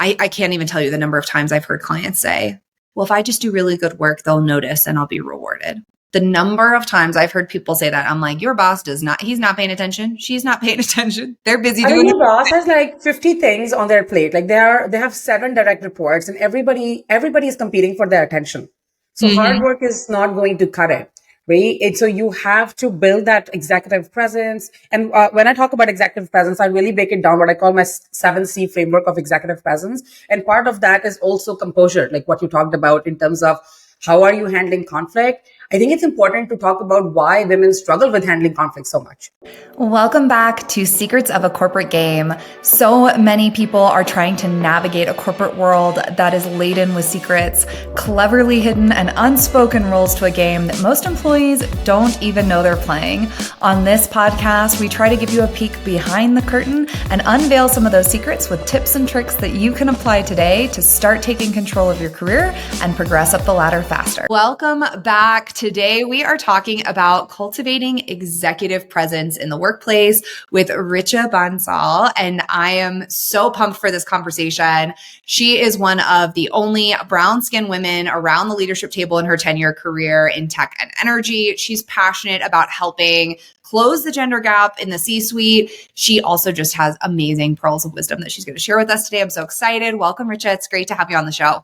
I can't even tell you the number of times I've heard clients say, well, if I just do really good work, they'll notice and I'll be rewarded. The number of times I've heard people say that, I'm like, your boss he's not paying attention. She's not paying attention. They're busy doing your boss has like 50 things on their plate. Like they have 7 direct reports and everybody is competing for their attention. So hard work is not going to cut it. Right. And so you have to build that executive presence. And when I talk about executive presence, I really break it down, what I call my 7C framework of executive presence. And part of that is also composure, like what you talked about in terms of how are you handling conflict. I think it's important to talk about why women struggle with handling conflict so much. Welcome back to Secrets of a Corporate Game. So many people are trying to navigate a corporate world that is laden with secrets, cleverly hidden and unspoken rules to a game that most employees don't even know they're playing. On this podcast, we try to give you a peek behind the curtain and unveil some of those secrets with tips and tricks that you can apply today to start taking control of your career and progress up the ladder faster. Welcome back. Today, we are talking about cultivating executive presence in the workplace with Richa Bansal, and I am so pumped for this conversation. She is one of the only brown-skinned women around the leadership table in her 10-year career in tech and energy. She's passionate about helping close the gender gap in the C-suite. She also just has amazing pearls of wisdom that she's going to share with us today. I'm so excited. Welcome, Richa. It's great to have you on the show.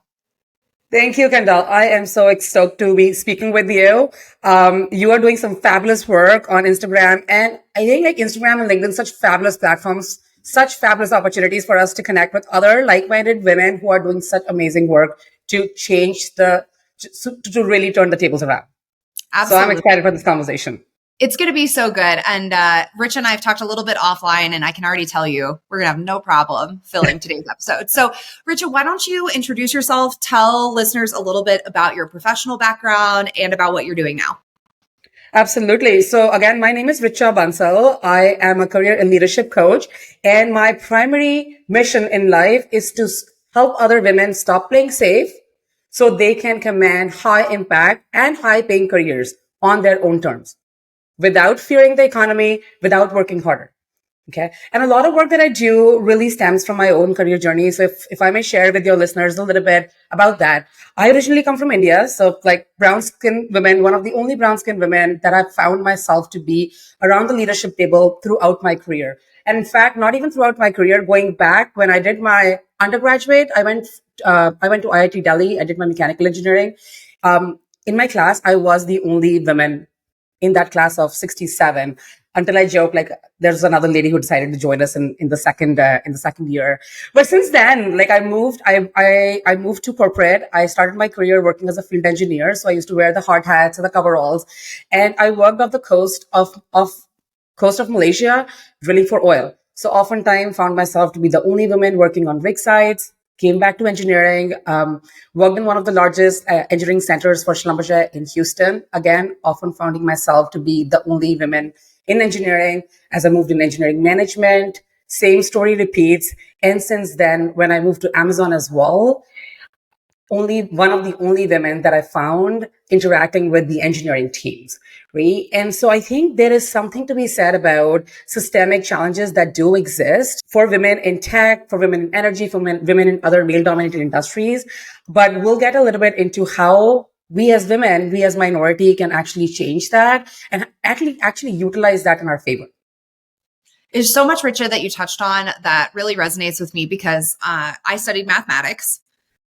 Thank you, Kendall. I am so stoked to be speaking with you. You are doing some fabulous work on Instagram, and I think like Instagram and LinkedIn, such fabulous platforms, such fabulous opportunities for us to connect with other like-minded women who are doing such amazing work to change to really turn the tables around. Absolutely. So I'm excited for this conversation. It's going to be so good. And Rich and I have talked a little bit offline, and I can already tell you we're going to have no problem filling today's episode. So, Richa, why don't you introduce yourself, tell listeners a little bit about your professional background and about what you're doing now. Absolutely. So again, my name is Richa Bansal. I am a career and leadership coach, and my primary mission in life is to help other women stop playing safe so they can command high impact and high paying careers on their own terms, without fearing the economy, without working harder. Okay. And a lot of work that I do really stems from my own career journey. So if I may share with your listeners a little bit about that. I originally come from India. So like brown skinned women, one of the only brown skinned women that I've found myself to be around the leadership table throughout my career. And in fact, not even throughout my career, going back when I did my undergraduate, I went to IIT Delhi. I did my mechanical engineering. In my class, I was the only woman in that class of 67, until I joke like there's another lady who decided to join us in the second year. But since then, like I moved to corporate. I started my career working as a field engineer. So I used to wear the hard hats and the coveralls, and I worked off the coast of Malaysia, drilling for oil. So oftentimes found myself to be the only woman working on rig sites. Came back to engineering, worked in one of the largest engineering centers for Schlumberger in Houston. Again, often finding myself to be the only woman in engineering. As I moved in engineering management, same story repeats. And since then, when I moved to Amazon as well, only one of the only women that I found interacting with the engineering teams, right? And so I think there is something to be said about systemic challenges that do exist for women in tech, for women in energy, for women in other male-dominated industries. But we'll get a little bit into how we as women, we as minority can actually change that and actually utilize that in our favor. There's so much, Richa, that you touched on that really resonates with me because I studied mathematics.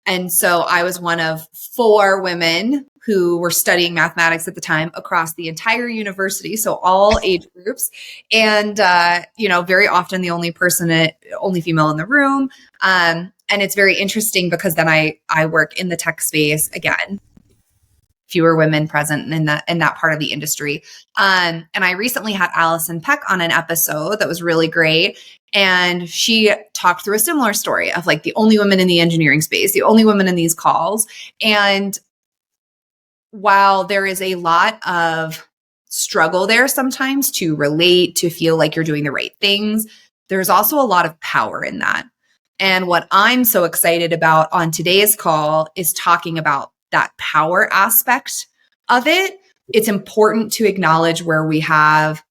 And so I was one of 4 women who were studying mathematics at the time across the entire university. So all age groups. And, very often the only female in the room. And it's very interesting because then I work in the tech space again. Fewer women present in that part of the industry. And I recently had Allison Peck on an episode that was really great. And she talked through a similar story of like the only woman in the engineering space, the only woman in these calls. And while there is a lot of struggle there sometimes to relate, to feel like you're doing the right things, there's also a lot of power in that. And what I'm so excited about on today's call is talking about that power aspect of it. It's important to acknowledge where we have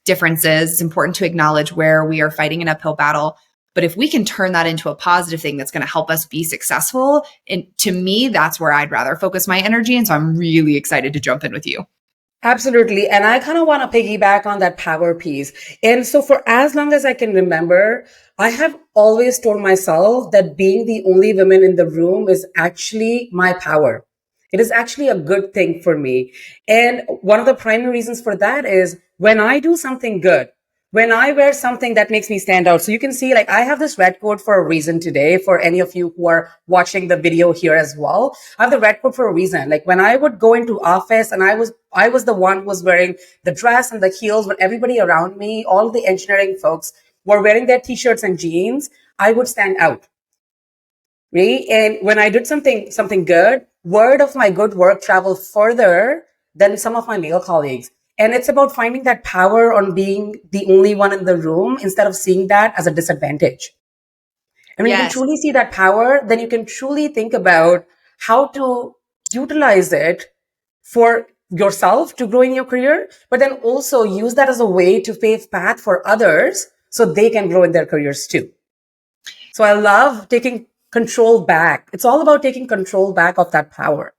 differences. It's important to acknowledge where we are fighting an uphill battle, But if we can turn that into a positive thing that's going to help us be successful, and to me, that's where I'd rather focus my energy. And so I'm really excited to jump in with you. Absolutely. And I kind of want to piggyback on that power piece. And so for as long as I can remember, I have always told myself that being the only woman in the room is actually my power. It is actually a good thing for me. And one of the primary reasons for that is when I do something good, when I wear something that makes me stand out. So you can see, like, I have this red coat for a reason today. For any of you who are watching the video here as well, I have the red coat for a reason. Like when I would go into office and I was the one who was wearing the dress and the heels, when everybody around me, all the engineering folks were wearing their t-shirts and jeans, I would stand out. Right? And when I did something good, word of my good work traveled further than some of my male colleagues. And it's about finding that power on being the only one in the room instead of seeing that as a disadvantage. And when you can truly see that power, then you can truly think about how to utilize it for yourself to grow in your career, but then also use that as a way to pave path for others so they can grow in their careers too. So I love taking control back. It's all about taking control back of that power.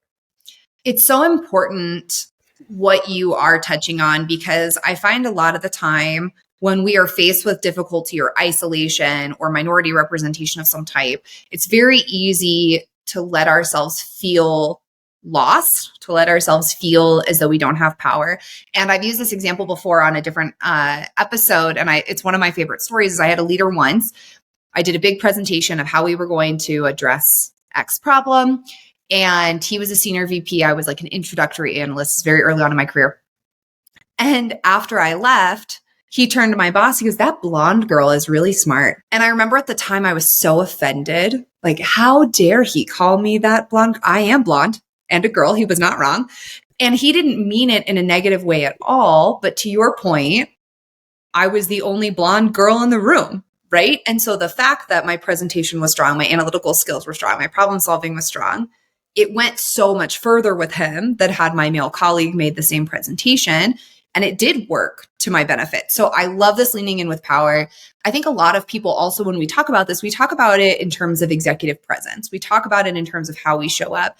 It's so important what you are touching on, because I find a lot of the time when we are faced with difficulty or isolation or minority representation of some type, it's very easy to let ourselves feel lost, to let ourselves feel as though we don't have power. And I've used this example before on a different episode, and it's one of my favorite stories. Is I had a leader once. I did a big presentation of how we were going to address X problem. And he was a senior VP. I was like an introductory analyst very early on in my career. And after I left, he turned to my boss. He goes, "That blonde girl is really smart." And I remember at the time I was so offended. Like, how dare he call me that blonde? I am blonde and a girl. He was not wrong. And he didn't mean it in a negative way at all. But to your point, I was the only blonde girl in the room. Right. And so the fact that my presentation was strong, my analytical skills were strong, my problem solving was strong, it went so much further with him that had my male colleague made the same presentation, and it did work to my benefit. So I love this leaning in with power. I think a lot of people also, when we talk about this, we talk about it in terms of executive presence. We talk about it in terms of how we show up.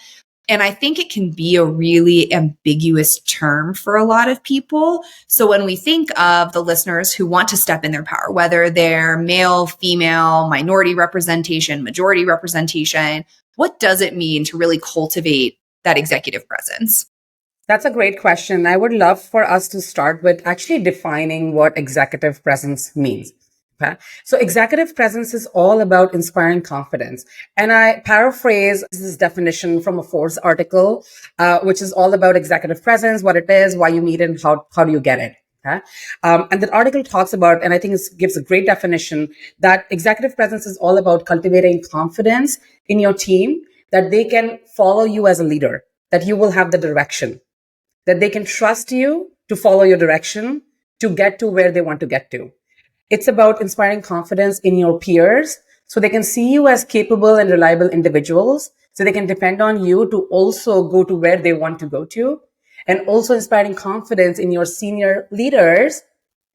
And I think it can be a really ambiguous term for a lot of people. So when we think of the listeners who want to step in their power, whether they're male, female, minority representation, majority representation, what does it mean to really cultivate that executive presence? That's a great question. I would love for us to start with actually defining what executive presence means. Okay. So executive presence is all about inspiring confidence. And I paraphrase this definition from a Forbes article, which is all about executive presence, what it is, why you need it, and how do you get it. Okay. And that article talks about, and I think it gives a great definition, that executive presence is all about cultivating confidence in your team, that they can follow you as a leader, that you will have the direction, that they can trust you to follow your direction to get to where they want to get to. It's about inspiring confidence in your peers so they can see you as capable and reliable individuals, so they can depend on you to also go to where they want to go to, and also inspiring confidence in your senior leaders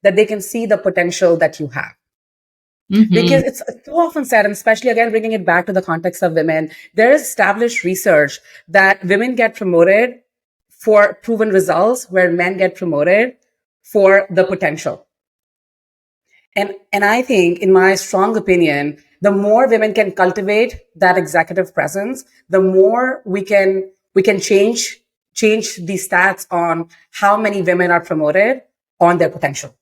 that they can see the potential that you have. Mm-hmm. Because it's so often said, and especially again, bringing it back to the context of women, there is established research that women get promoted for proven results where men get promoted for the potential. And I think, in my strong opinion, the more women can cultivate that executive presence, the more we can change the stats on how many women are promoted on their potential.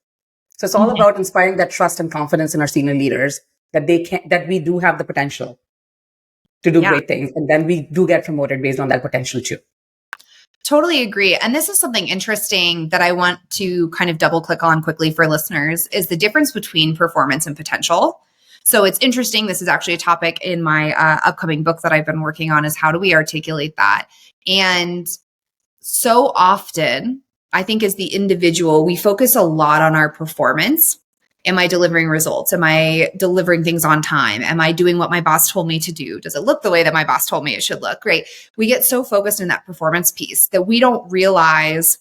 So it's all about inspiring that trust and confidence in our senior leaders that we do have the potential to do great things. And then we do get promoted based on that potential too. Totally agree. And this is something interesting that I want to kind of double click on quickly for listeners, is the difference between performance and potential. So it's interesting. This is actually a topic in my upcoming book that I've been working on, is how do we articulate that? And so often, I think as the individual, we focus a lot on our performance. Am I delivering results? Am I delivering things on time? Am I doing what my boss told me to do? Does it look the way that my boss told me it should look? Great. We get so focused in that performance piece that we don't realize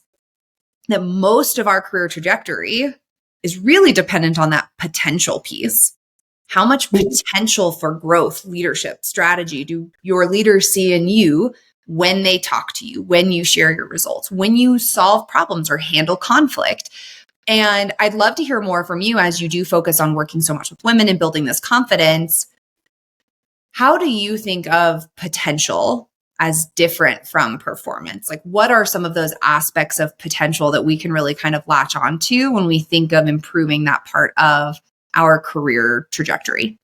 that most of our career trajectory is really dependent on that potential piece. How much potential for growth, leadership, strategy do your leaders see in you when they talk to you, when you share your results, when you solve problems or handle conflict? And I'd love to hear more from you as you do focus on working so much with women and building this confidence. How do you think of potential as different from performance? Like, what are some of those aspects of potential that we can really kind of latch onto when we think of improving that part of our career trajectory?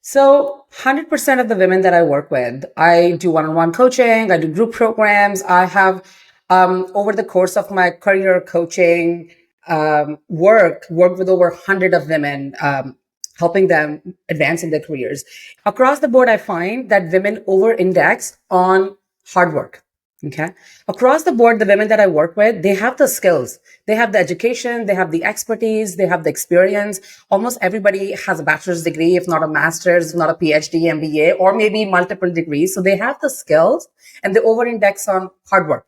So 100% of the women that I work with, I do one-on-one coaching, I do group programs. I have, over the course of my career coaching worked with over 100 of women, helping them advance in their careers. Across the board, I find that women over-index on hard work. Okay. Across the board, the women that I work with, they have the skills, they have the education, they have the expertise, they have the experience. Almost everybody has a bachelor's degree, if not a master's, if not a PhD, MBA, or maybe multiple degrees. So they have the skills and they over-index on hard work.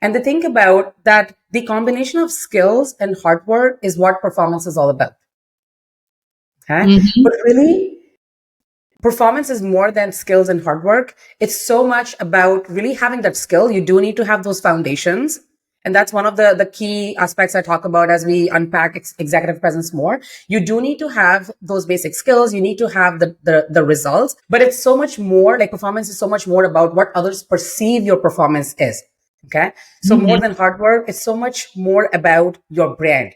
And they think about that the combination of skills and hard work is what performance is all about. Okay. Mm-hmm. But really, performance is more than skills and hard work. It's so much about really having that skill. You do need to have those foundations. And that's one of the key aspects I talk about as we unpack executive presence more. You do need to have those basic skills. You need to have the results, but it's so much more, like performance is so much more about what others perceive your performance is. Okay. So more than hard work, it's so much more about your brand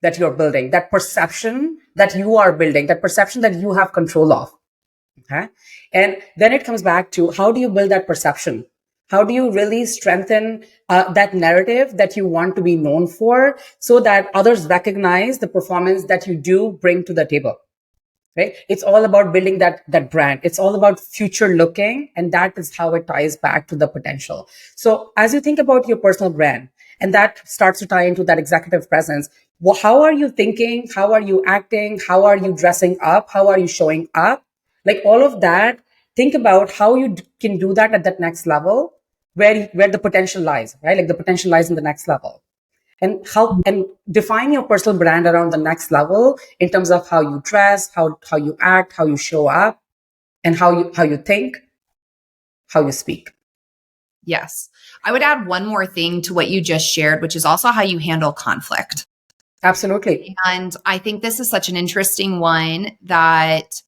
that you're building, that perception that you are building, that perception that you have control of. Okay. And then it comes back to how do you build that perception? How do you really strengthen that narrative that you want to be known for so that others recognize the performance that you do bring to the table? Right? It's all about building that brand. It's all about future looking. And that is how it ties back to the potential. So as you think about your personal brand, and that starts to tie into that executive presence, well, how are you thinking? How are you acting? How are you dressing up? How are you showing up? Like all of that, think about how you can do that at that next level where the potential lies, right? Like the potential lies in the next level. And help and define your personal brand around the next level in terms of how you dress, how you act, how you show up, and how you think, how you speak. Yes. I would add one more thing to what you just shared, which is also how you handle conflict. Absolutely. And I think this is such an interesting one that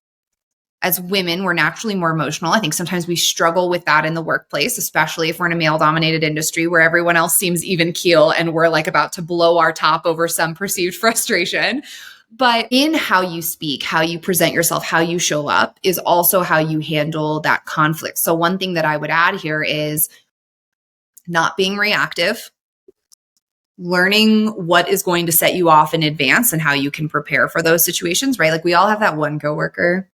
as women, we're naturally more emotional. I think sometimes we struggle with that in the workplace, especially if we're in a male dominated industry where everyone else seems even keel and we're like about to blow our top over some perceived frustration. But in how you speak, how you present yourself, how you show up is also how you handle that conflict. So one thing that I would add here is not being reactive, learning what is going to set you off in advance and how you can prepare for those situations, right? Like we all have that one coworker.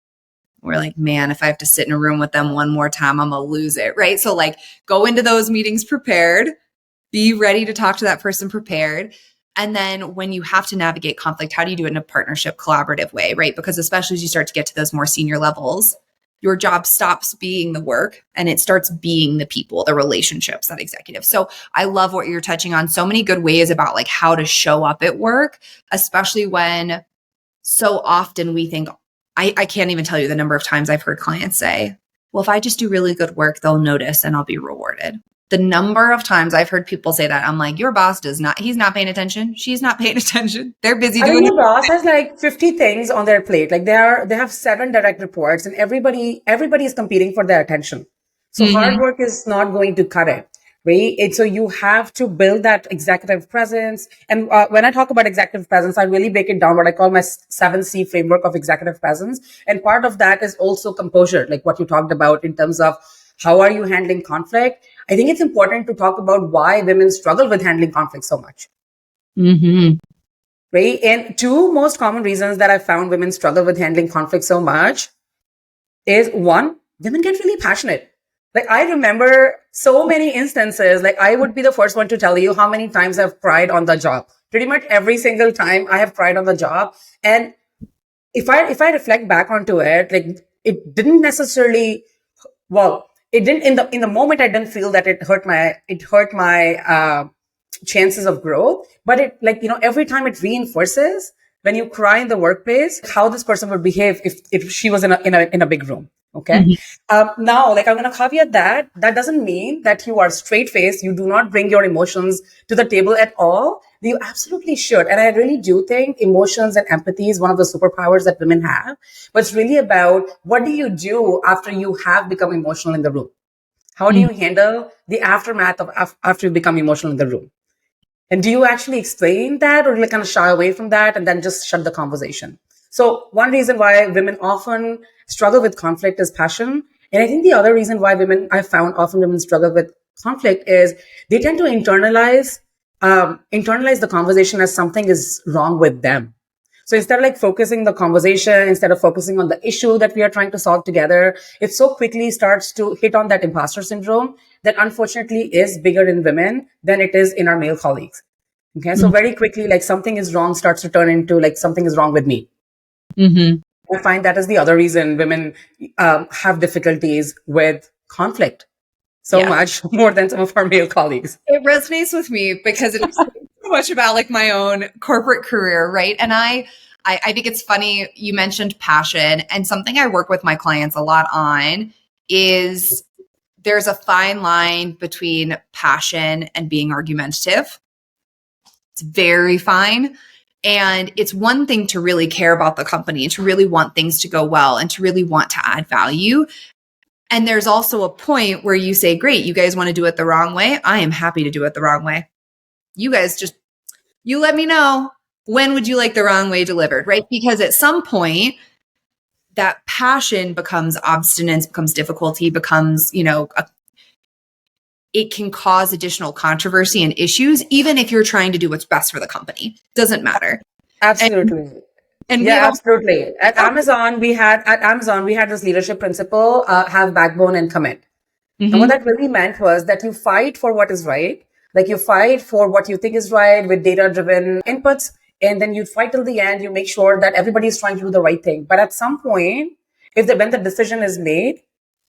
We're like, man, if I have to sit in a room with them one more time, I'm going to lose it, right? So like go into those meetings prepared, be ready to talk to that person prepared. And then when you have to navigate conflict, how do you do it in a partnership, collaborative way, right? Because especially as you start to get to those more senior levels, your job stops being the work and it starts being the people, the relationships, that executive. So I love what you're touching on. So many good ways about like how to show up at work, especially when so often we think, I can't even tell you the number of times I've heard clients say, well, if I just do really good work, they'll notice and I'll be rewarded. The number of times I've heard people say that, I'm like, your boss he's not paying attention. She's not paying attention. They're busy I doing mean, your boss has like 50 things on their plate. Like they have 7 direct reports and everybody is competing for their attention. So hard work is not going to cut it. Right? And so you have to build that executive presence. And when I talk about executive presence, I really break it down what I call my 7C framework of executive presence. And part of that is also composure, like what you talked about in terms of how are you handling conflict. I think it's important to talk about why women struggle with handling conflict so much. Right? And 2 most common reasons that I found women struggle with handling conflict so much is 1, women get really passionate. Like I remember so many instances, like I would be the first one to tell you how many times I've cried on the job. Pretty much every single time I have cried on the job. And if I reflect back onto it, like it didn't necessarily, well, it didn't in the moment I didn't feel that it hurt my chances of growth, but it like, every time it reinforces when you cry in the workplace, how this person would behave if she was in a big room. Okay. Now, like, I'm going to caveat that doesn't mean that you are straight faced. You do not bring your emotions to the table at all. You absolutely should. And I really do think emotions and empathy is one of the superpowers that women have. But it's really about, what do you do after you have become emotional in the room? How do you handle the aftermath of after you become emotional in the room? And do you actually explain that, or like kind of shy away from that and then just shut the conversation? So one reason why women often struggle with conflict is passion. And I think the other reason why I found often women struggle with conflict is they tend to internalize the conversation as something is wrong with them. So instead of like focusing the conversation, instead of focusing on the issue that we are trying to solve together, it so quickly starts to hit on that imposter syndrome that unfortunately is bigger in women than it is in our male colleagues. Okay. So very quickly, like, something is wrong starts to turn into like something is wrong with me. I find that is the other reason women have difficulties with conflict so much more than some of our male colleagues. It resonates with me because it's so much about like my own corporate career, right? And I think it's funny you mentioned passion, and something I work with my clients a lot on is there's a fine line between passion and being argumentative. It's very fine. And it's one thing to really care about the company and to really want things to go well and to really want to add value. And there's also a point where you say, great, you guys want to do it the wrong way. I am happy to do it the wrong way. You guys you let me know, when would you like the wrong way delivered, right? Because at some point, that passion becomes obstinance, becomes difficulty, becomes, it can cause additional controversy and issues, even if you're trying to do what's best for the company. Doesn't matter. Absolutely. Absolutely. At Amazon, we had this leadership principle, have backbone and commit. And what that really meant was that you fight for what is right. Like, you fight for what you think is right with data-driven inputs. And then you fight till the end. You make sure that everybody is trying to do the right thing. But at some point, when the decision is made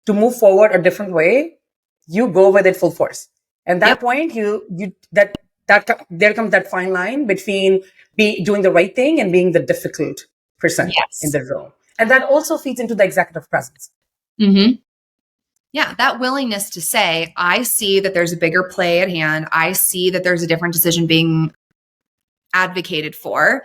to move forward a different way, you go with it full force. And that point, there comes that fine line between doing the right thing and being the difficult person in the room. And that also feeds into the executive presence. Yeah, that willingness to say, I see that there's a bigger play at hand. I see that there's a different decision being advocated for.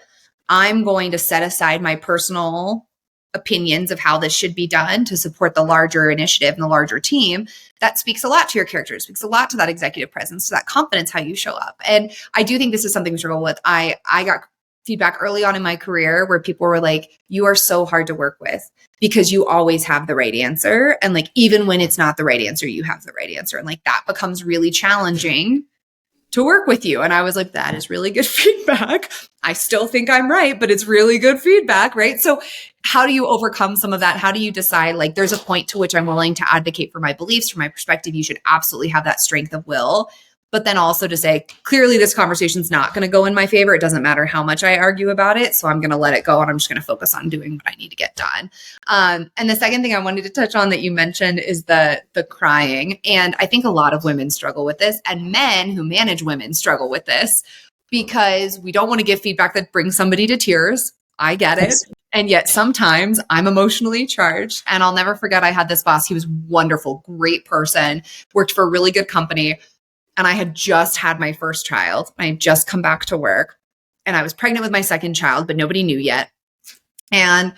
I'm going to set aside my personal opinions of how this should be done to support the larger initiative and the larger team. That speaks a lot to your character. It speaks a lot to that executive presence, to that confidence, how you show up. And I do think this is something to struggle with. I got feedback early on in my career where people were like, you are so hard to work with because you always have the right answer. And like, even when it's not the right answer, you have the right answer. And like, that becomes really challenging to work with you. And I was like, that is really good feedback. I still think I'm right, but it's really good feedback, right? So how do you overcome some of that? How do you decide, like, there's a point to which I'm willing to advocate for my beliefs, for my perspective? You should absolutely have that strength of will. But then also to say, clearly this conversation's not going to go in my favor. It doesn't matter how much I argue about it. So I'm going to let it go and I'm just going to focus on doing what I need to get done. And the second thing I wanted to touch on that you mentioned is the crying. And I think a lot of women struggle with this, and men who manage women struggle with this because we don't want to give feedback that brings somebody to tears. I get it. And yet sometimes I'm emotionally charged. And I'll never forget, I had this boss. He was wonderful, great person, worked for a really good company. And I had just had my first child. I had just come back to work and I was pregnant with my second child, but nobody knew yet. And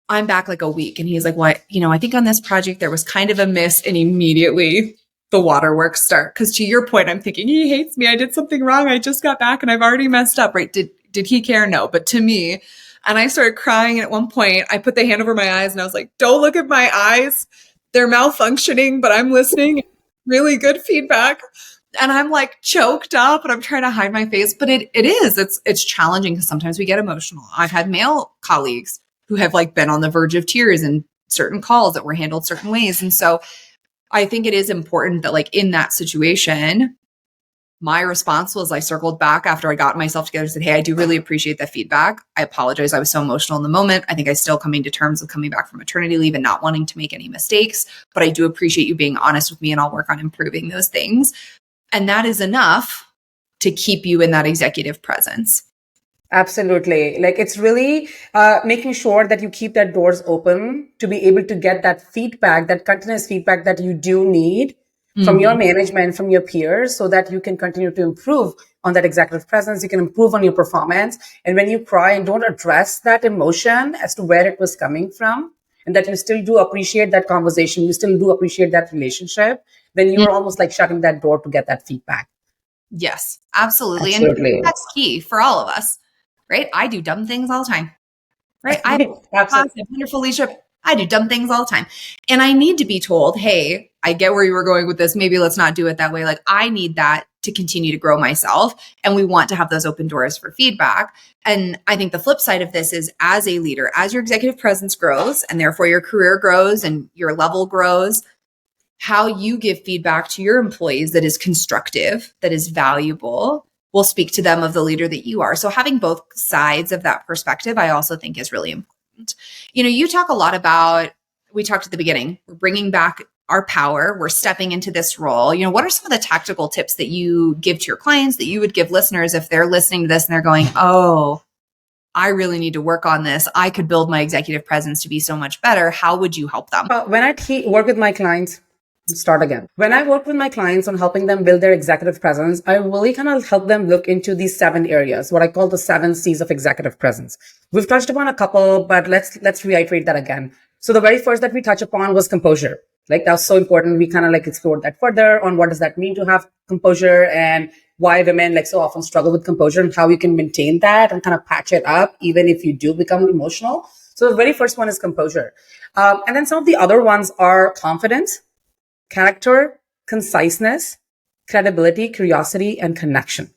I'm back like a week. And he's like, what? I think on this project, there was kind of a miss. And immediately the waterworks start. Because to your point, I'm thinking, he hates me. I did something wrong. I just got back and I've already messed up, right? Did he care? No. But to me, and I started crying. And at one point, I put the hand over my eyes and I was like, don't look at my eyes. They're malfunctioning, but I'm listening. Really good feedback. And I'm like choked up and I'm trying to hide my face, but it's challenging because sometimes we get emotional. I've had male colleagues who have like been on the verge of tears in certain calls that were handled certain ways. And so I think it is important that, like, in that situation, my response was I circled back after I got myself together and said, hey, I do really appreciate that feedback. I apologize. I was so emotional in the moment. I think I'm still coming to terms with coming back from maternity leave and not wanting to make any mistakes, but I do appreciate you being honest with me and I'll work on improving those things. And that is enough to keep you in that executive presence. Absolutely. Like it's really making sure that you keep that doors open to be able to get that feedback, that continuous feedback that you do need from your management, from your peers, so that you can continue to improve on that executive presence. You can improve on your performance. And when you cry and don't address that emotion as to where it was coming from, and that you still do appreciate that conversation, you still do appreciate that relationship, then you're almost like shutting that door to get that feedback. Yes, absolutely. And Absolutely. that's key for all of us, right? I do dumb things all the time, right? I have Absolutely. wonderful leadership. I do dumb things all the time. And I need to be told, hey, I get where you were going with this. Maybe let's not do it that way. Like I need that to continue to grow myself. And we want to have those open doors for feedback. And I think the flip side of this is as a leader, as your executive presence grows and therefore your career grows and your level grows, how you give feedback to your employees that is constructive, that is valuable, will speak to them of the leader that you are. So having both sides of that perspective, I also think is really important. You talk a lot about, we talked at the beginning, we're bringing back our power, we're stepping into this role. What are some of the tactical tips that you give to your clients that you would give listeners if they're listening to this and they're going, oh, I really need to work on this. I could build my executive presence to be so much better. How would you help them? When I work with my clients, start again. When I work with my clients on helping them build their executive presence, I really kind of help them look into these 7 areas, what I call the 7 C's of executive presence. We've touched upon a couple, but let's reiterate that again. So the very first that we touch upon was composure. Like that was so important. We kind of like explored that further on what does that mean to have composure and why women like so often struggle with composure and how you can maintain that and kind of patch it up even if you do become emotional. So the very first one is composure. And then some of the other ones are confidence, character, conciseness, credibility, curiosity, and connection.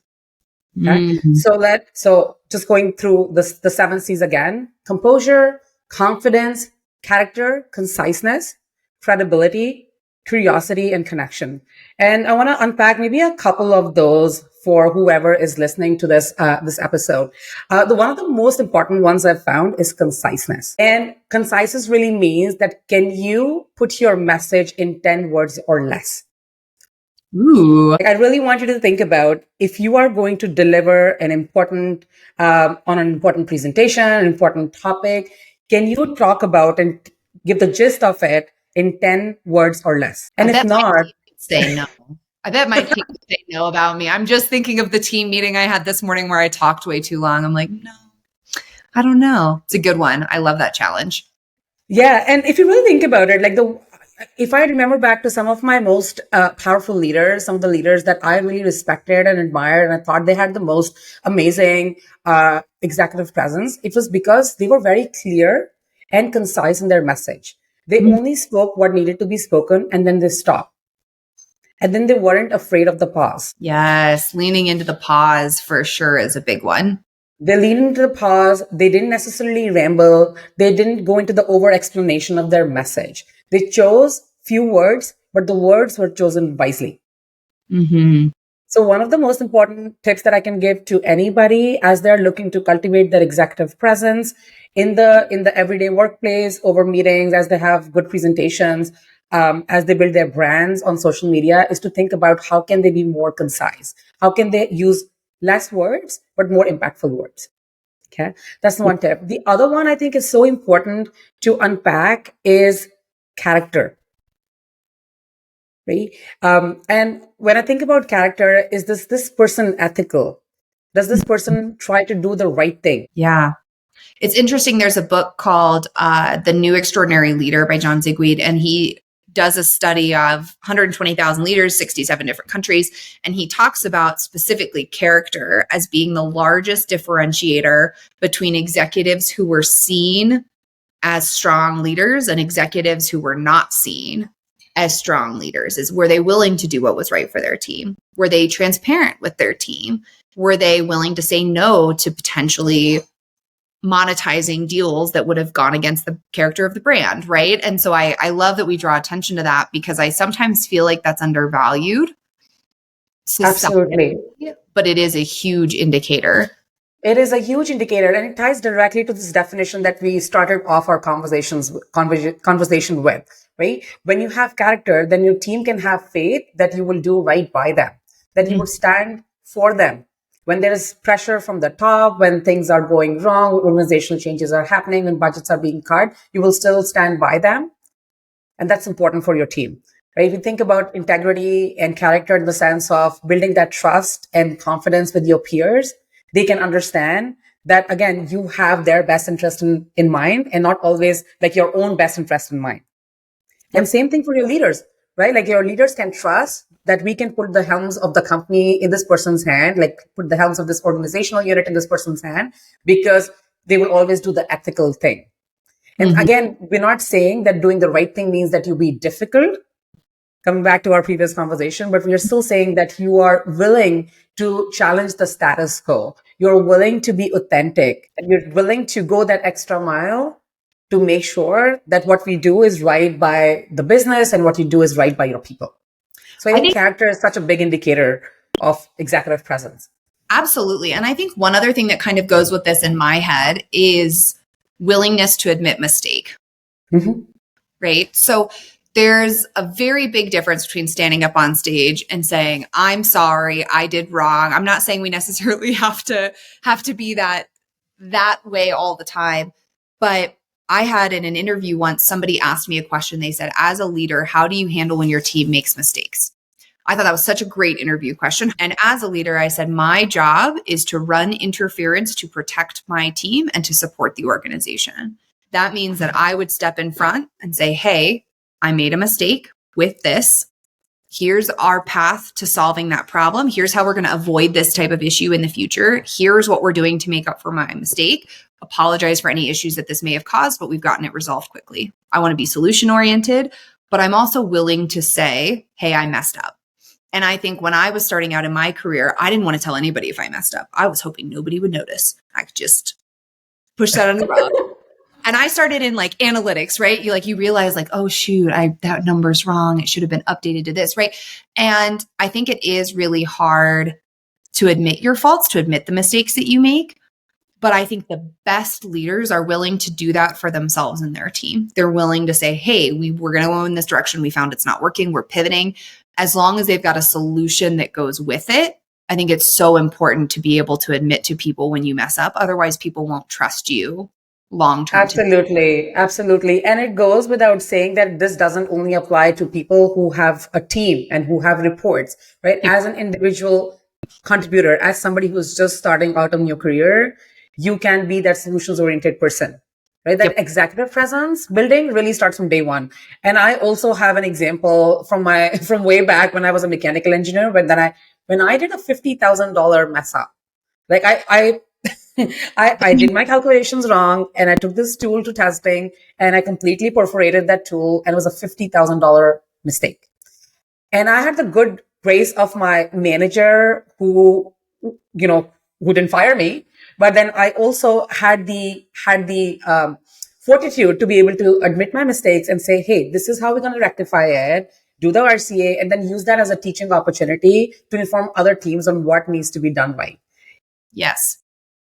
Okay. So just going through the 7 C's again: composure, confidence, character, conciseness, credibility, curiosity, and connection. And I want to unpack maybe a couple of those for whoever is listening to this episode. One of the most important ones I've found is conciseness. And conciseness really means that can you put your message in 10 words or less? Ooh. I really want you to think about if you are going to deliver an important, on an important presentation, an important topic, can you talk about and give the gist of it in 10 words or less? And if not, say no. I bet my team would say no about me. I'm just thinking of the team meeting I had this morning where I talked way too long. I'm like, no, I don't know. It's a good one. I love that challenge. Yeah. And if you really think about it, like if I remember back to some of my most powerful leaders, some of the leaders that I really respected and admired, and I thought they had the most amazing executive presence, it was because they were very clear and concise in their message. They only spoke what needed to be spoken, and then they stopped. And then they weren't afraid of the pause. Yes, leaning into the pause for sure is a big one. They leaned into the pause. They didn't necessarily ramble. They didn't go into the over explanation of their message. They chose few words, but the words were chosen wisely. So one of the most important tips that I can give to anybody as they're looking to cultivate their executive presence in the everyday workplace, over meetings, as they have good presentations, as they build their brands on social media, is to think about how can they be more concise? How can they use less words, but more impactful words? Okay. That's one tip. The other one I think is so important to unpack is character. Right. And when I think about character, is this person ethical? Does this person try to do the right thing? Yeah. It's interesting. There's a book called The New Extraordinary Leader by John Zigweed, and he does a study of 120,000 leaders, 67 different countries. And he talks about specifically character as being the largest differentiator between executives who were seen as strong leaders and executives who were not seen as strong leaders. Were they willing to do what was right for their team? Were they transparent with their team? Were they willing to say no to potentially monetizing deals that would have gone against the character of the brand, right? And so I love that we draw attention to that because I sometimes feel like that's undervalued. Absolutely. But it is a huge indicator. It is a huge indicator, and it ties directly to this definition that we started off our conversation with, right? When you have character, then your team can have faith that you will do right by them, that you will stand for them When there is pressure from the top, when things are going wrong, organizational changes are happening, when budgets are being cut, you will still stand by them. And that's important for your team, right? If you think about integrity and character in the sense of building that trust and confidence with your peers, they can understand that, again, you have their best interest in mind and not always like your own best interest in mind. And same thing for your leaders, right? Like your leaders can trust that we can put the helms of the company in this person's hand, like put the helms of this organizational unit in this person's hand, because they will always do the ethical thing. And again, we're not saying that doing the right thing means that you'll be difficult, coming back to our previous conversation, but we are still saying that you are willing to challenge the status quo. You're willing to be authentic, and you're willing to go that extra mile to make sure that what we do is right by the business and what you do is right by your people. So I think character is such a big indicator of executive presence. Absolutely. And I think one other thing that kind of goes with this in my head is willingness to admit mistake, right? So there's a very big difference between standing up on stage and saying, I'm sorry, I did wrong. I'm not saying we necessarily have to be that way all the time. But I had in an interview once, somebody asked me a question. They said, as a leader, how do you handle when your team makes mistakes? I thought that was such a great interview question. And as a leader, I said, my job is to run interference to protect my team and to support the organization. That means that I would step in front and say, hey, I made a mistake with this. Here's our path to solving that problem. Here's how we're going to avoid this type of issue in the future. Here's what we're doing to make up for my mistake. Apologize for any issues that this may have caused, but we've gotten it resolved quickly. I want to be solution oriented, but I'm also willing to say, hey, I messed up. And I think when I was starting out in my career, I didn't want to tell anybody if I messed up. I was hoping nobody would notice. I could just push that on the rug. And I started in like analytics, right? You realize like, oh shoot, that number's wrong. It should have been updated to this, right? And I think it is really hard to admit your faults, to admit the mistakes that you make. But I think the best leaders are willing to do that for themselves and their team. They're willing to say, hey, we're going to go in this direction. We found it's not working. We're pivoting. As long as they've got a solution that goes with it, I think it's so important to be able to admit to people when you mess up. Otherwise, people won't trust you long term. Absolutely. Absolutely. And it goes without saying that this doesn't only apply to people who have a team and who have reports, right? As an individual contributor, as somebody who's just starting out in your career, you can be that solutions oriented person, right? That executive presence building really starts from day one. And I also have an example from way back when I was a mechanical engineer, when I did a $50,000 mess up, like I did my calculations wrong, and I took this tool to testing and I completely perforated that tool, and it was a $50,000 mistake. And I had the good grace of my manager who didn't fire me. But then I also had the fortitude to be able to admit my mistakes and say, hey, this is how we're going to rectify it, do the RCA, and then use that as a teaching opportunity to inform other teams on what needs to be done right. Yes.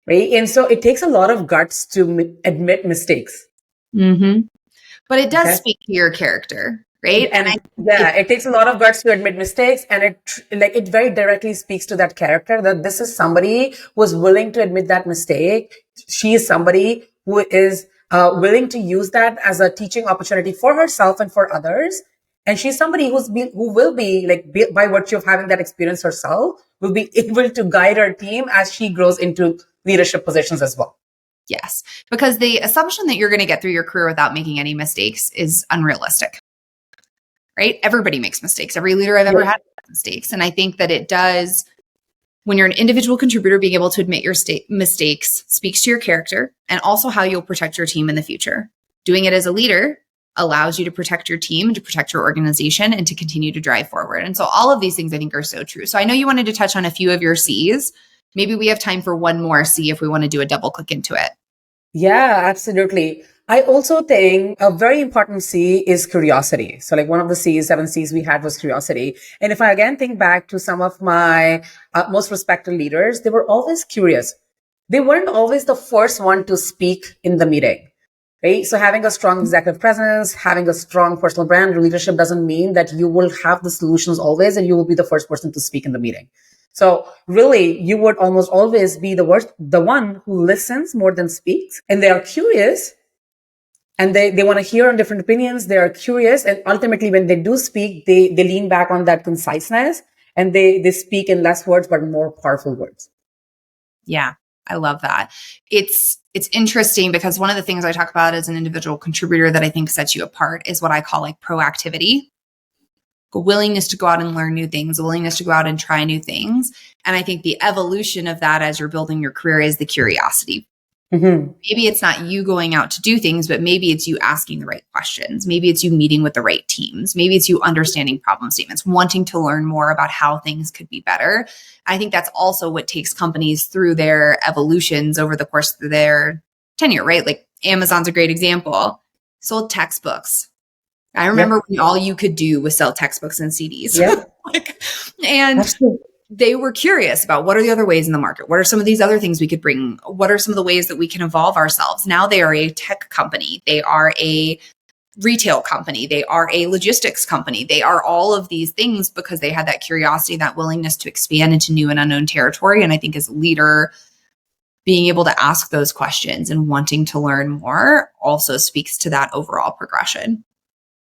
Right. And so it takes a lot of guts to admit mistakes. But it does speak to your character, right? And it takes a lot of guts to admit mistakes, and it very directly speaks to that character, that this is somebody who is willing to admit that mistake. She is somebody who is willing to use that as a teaching opportunity for herself and for others. And she's somebody who will be by virtue of having that experience herself, will be able to guide her team as she grows into leadership positions as well. Yes, because the assumption that you're going to get through your career without making any mistakes is unrealistic, right? Everybody makes mistakes. Every leader I've ever had makes mistakes. And I think that it does, when you're an individual contributor, being able to admit your mistakes speaks to your character and also how you'll protect your team in the future. Doing it as a leader allows you to protect your team and to protect your organization and to continue to drive forward. And so all of these things I think are so true. So I know you wanted to touch on a few of your C's. Maybe we have time for one more C if we want to do a double click into it. Yeah, absolutely. I also think a very important C is curiosity. So one of the C's, 7 C's we had was curiosity. And if I again think back to some of my most respected leaders, they were always curious. They weren't always the first one to speak in the meeting. Right? So having a strong executive presence, having a strong personal brand leadership doesn't mean that you will have the solutions always and you will be the first person to speak in the meeting. So really, you would almost always be the one who listens more than speaks. And they are curious and they want to hear on different opinions. They are curious. And ultimately, when they do speak, they lean back on that conciseness and they speak in less words, but more powerful words. Yeah, I love that. It's interesting because one of the things I talk about as an individual contributor that I think sets you apart is what I call like proactivity. A willingness to go out and learn new things, a willingness to go out and try new things. And I think the evolution of that as you're building your career is the curiosity. Mm-hmm. Maybe it's not you going out to do things, but maybe it's you asking the right questions. Maybe it's you meeting with the right teams. Maybe it's you understanding problem statements, wanting to learn more about how things could be better. I think that's also what takes companies through their evolutions over the course of their tenure, right? Like Amazon's a great example. Sold textbooks. I remember when all you could do was sell textbooks and CDs. Yeah. And Absolutely. they were curious about what are the other ways in the market? What are some of these other things we could bring? What are some of the ways that we can evolve ourselves? Now they are a tech company. They are a retail company. They are a logistics company. They are all of these things because they had that curiosity, that willingness to expand into new and unknown territory. And I think as a leader, being able to ask those questions and wanting to learn more also speaks to that overall progression.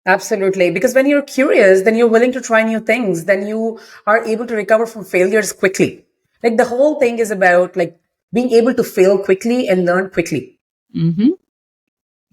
Absolutely. Because when you're curious, then you're willing to try new things. Then you are able to recover from failures quickly. Like the whole thing is about like being able to fail quickly and learn quickly. Mm-hmm.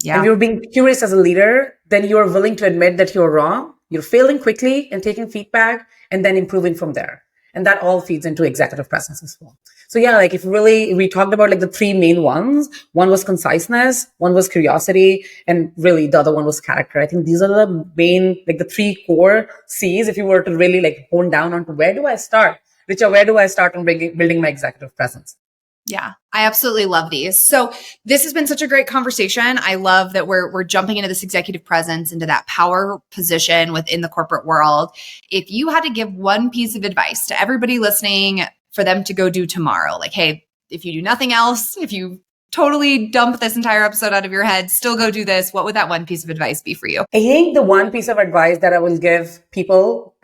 Yeah. And you're being curious as a leader, then you're willing to admit that you're wrong. You're failing quickly and taking feedback and then improving from there. And that all feeds into executive presence as well. So yeah, like if really we talked about like the three main ones, one was conciseness, one was curiosity, and really the other one was character. I think these are the main, like the three core C's. If you were to really like hone down onto where do I start? Richa, where do I start on building my executive presence? Yeah, I absolutely love these. So this has been such a great conversation. I love that we're jumping into this executive presence, into that power position within the corporate world. If you had to give one piece of advice to everybody listening for them to go do tomorrow, like, hey, if you do nothing else, if you totally dump this entire episode out of your head, still go do this, what would that one piece of advice be for you? I think the one piece of advice that I will give people,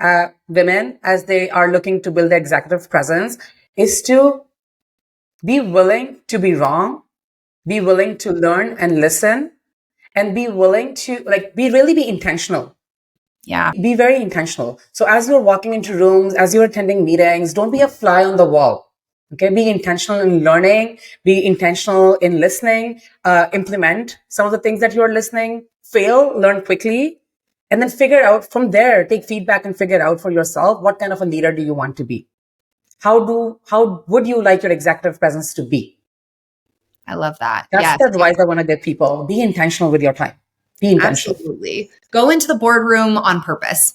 women, as they are looking to build their executive presence is to be willing to be wrong, be willing to learn and listen, and be willing to be intentional. Yeah. Be very intentional. So as you're walking into rooms, as you're attending meetings, don't be a fly on the wall. Okay. Be intentional in learning, be intentional in listening, implement some of the things that you're listening, fail, learn quickly, and then figure out from there, take feedback and figure out for yourself, what kind of a leader do you want to be? How would you like your executive presence to be? I love that. That's the advice I want to give people. Be intentional with your time. Be intentional. Absolutely. Go into the boardroom on purpose.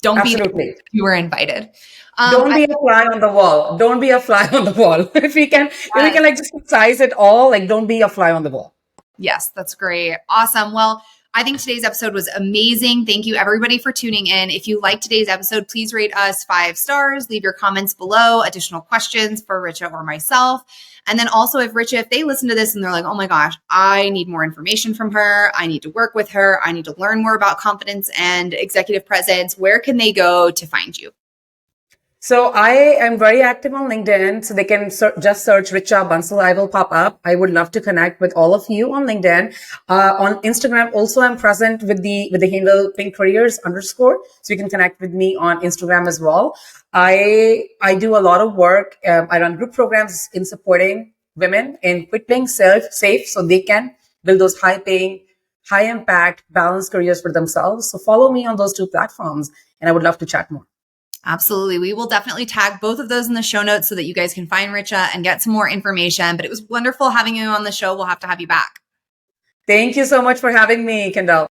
Don't Absolutely. be there if you were invited. Don't be a fly on the wall. Don't be a fly on the wall. If we can like just size it all, like don't be a fly on the wall. Yes, that's great. Awesome. Well, I think today's episode was amazing. Thank you everybody for tuning in. If you liked today's episode, please rate us 5 stars, leave your comments below, additional questions for Richa or myself. And then also if they listen to this and they're like, oh my gosh, I need more information from her. I need to work with her. I need to learn more about confidence and executive presence. Where can they go to find you? So I am very active on LinkedIn. So they can just search Richa Bansal. I will pop up. I would love to connect with all of you on LinkedIn. On Instagram, also I'm present with the handle pinkcareers_. So you can connect with me on Instagram as well. I do a lot of work. I run group programs in supporting women in quit playing safe so they can build those high paying, high impact, balanced careers for themselves. So follow me on those 2 platforms and I would love to chat more. Absolutely. We will definitely tag both of those in the show notes so that you guys can find Richa and get some more information. But it was wonderful having you on the show. We'll have to have you back. Thank you so much for having me, Kendall.